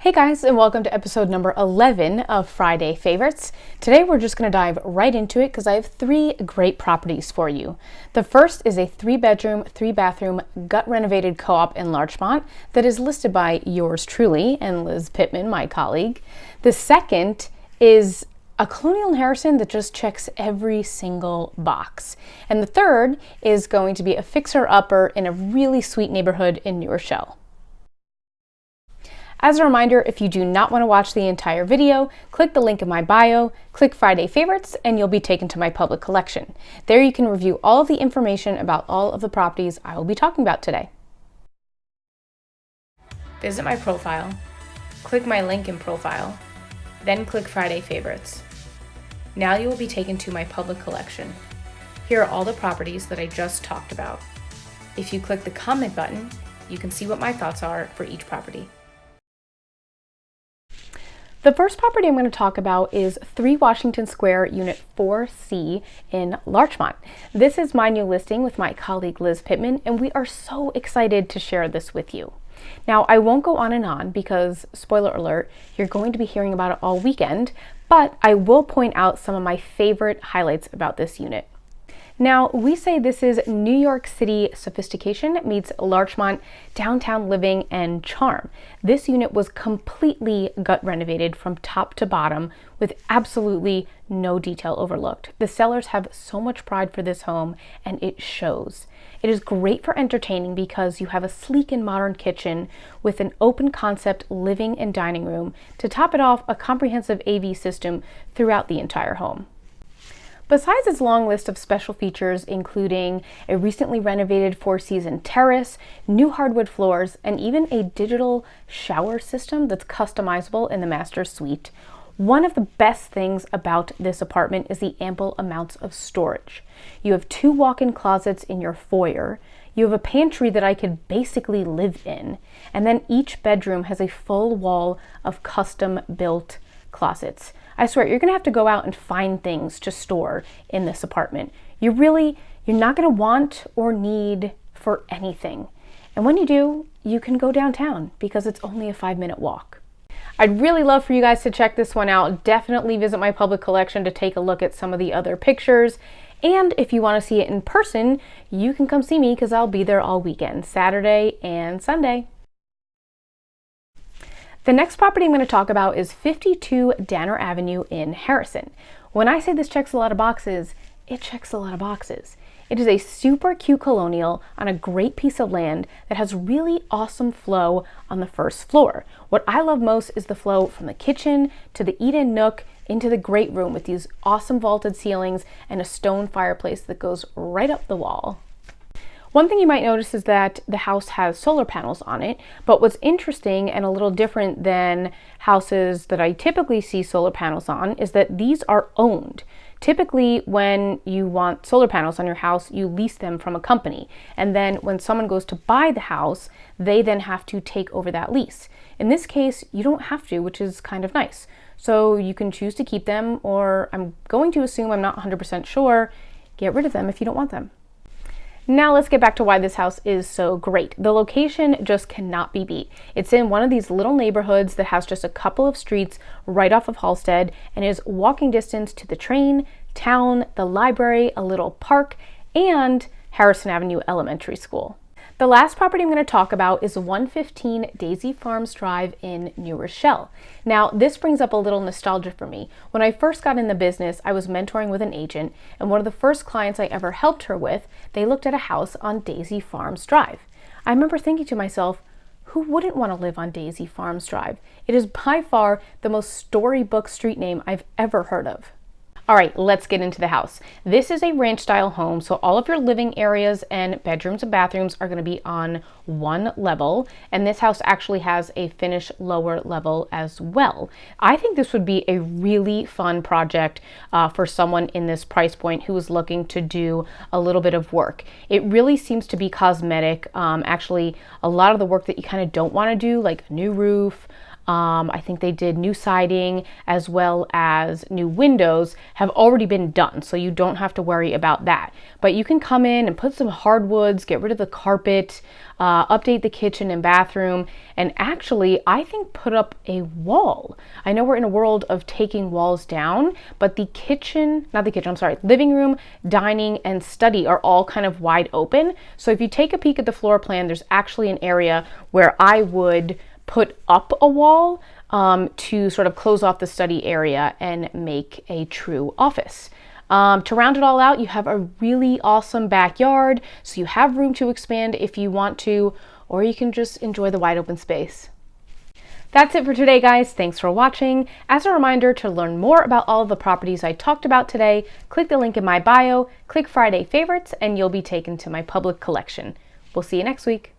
Hey guys, and welcome to episode number 11 of Friday Favorites. Today we're just going to dive right into it because I have three great properties for you. The first is a 3-bedroom, 3-bathroom, gut-renovated co-op in Larchmont that is listed by yours truly and Liz Pittman, my colleague. The second is a colonial in Harrison that just checks every single box. And the third is going to be a fixer-upper in a really sweet neighborhood in Rochelle. As a reminder, if you do not want to watch the entire video, click the link in my bio, click Friday Favorites, and you'll be taken to my public collection. There you can review all of the information about all of the properties I will be talking about today. Visit my profile, click my link in profile, then click Friday Favorites. Now you will be taken to my public collection. Here are all the properties that I just talked about. If you click the comment button, you can see what my thoughts are for each property. The first property I'm going to talk about is 3 Washington Square, Unit 4C in Larchmont. This is my new listing with my colleague Liz Pittman, and we are so excited to share this with you. Now, I won't go on and on because, spoiler alert, you're going to be hearing about it all weekend, but I will point out some of my favorite highlights about this unit. Now, we say this is New York City sophistication meets Larchmont downtown living and charm. This unit was completely gut renovated from top to bottom with absolutely no detail overlooked. The sellers have so much pride for this home and it shows. It is great for entertaining because you have a sleek and modern kitchen with an open concept living and dining room. To top it off, a comprehensive AV system throughout the entire home. Besides its long list of special features, including a recently renovated 4-season terrace, new hardwood floors, and even a digital shower system that's customizable in the master suite, one of the best things about this apartment is the ample amounts of storage. You have 2 walk-in closets in your foyer, you have a pantry that I could basically live in, and then each bedroom has a full wall of custom-built closets. I swear, you're gonna have to go out and find things to store in this apartment. You're not gonna want or need for anything. And when you do, you can go downtown because it's only a 5-minute walk. I'd really love for you guys to check this one out. Definitely visit my public collection to take a look at some of the other pictures. And if you wanna see it in person, you can come see me because I'll be there all weekend, Saturday and Sunday. The next property I'm going to talk about is 52 Danner Avenue in Harrison. When I say this checks a lot of boxes, it checks a lot of boxes. It is a super cute colonial on a great piece of land that has really awesome flow on the first floor. What I love most is the flow from the kitchen to the eat-in nook into the great room with these awesome vaulted ceilings and a stone fireplace that goes right up the wall. One thing you might notice is that the house has solar panels on it, but what's interesting and a little different than houses that I typically see solar panels on is that these are owned. Typically, when you want solar panels on your house, you lease them from a company. And then when someone goes to buy the house, they then have to take over that lease. In this case, you don't have to, which is kind of nice. So you can choose to keep them, or I'm going to assume, I'm not 100% sure, get rid of them if you don't want them. Now let's get back to why this house is so great. The location just cannot be beat. It's in one of these little neighborhoods that has just a couple of streets right off of Halsted and is walking distance to the train, town, the library, a little park, and Harrison Avenue Elementary School. The last property I'm going to talk about is 115 Daisy Farms Drive in New Rochelle. Now, this brings up a little nostalgia for me. When I first got in the business, I was mentoring with an agent, and one of the first clients I ever helped her with, they looked at a house on Daisy Farms Drive. I remember thinking to myself, who wouldn't want to live on Daisy Farms Drive? It is by far the most storybook street name I've ever heard of. All right, let's get into the house. This is a ranch style home, so all of your living areas and bedrooms and bathrooms are going to be on one level, and this house actually has a finished lower level as well. I think this would be a really fun project for someone in this price point who is looking to do a little bit of work. It really seems to be cosmetic. Actually, a lot of the work that you kind of don't want to do, like a new roof, I think they did new siding as well as new windows have already been done, so you don't have to worry about that. But you can come in and put some hardwoods, get rid of the carpet, update the kitchen and bathroom, and actually, I think put up a wall. I know we're in a world of taking walls down, but living room, dining, and study are all kind of wide open. So if you take a peek at the floor plan, there's actually an area where I would put up a wall to sort of close off the study area and make a true office. To round it all out, you have a really awesome backyard, so you have room to expand if you want to, or you can just enjoy the wide open space. That's it for today, guys. Thanks for watching. As a reminder, to learn more about all of the properties I talked about today, click the link in my bio, click Friday Favorites, and you'll be taken to my public collection. We'll see you next week.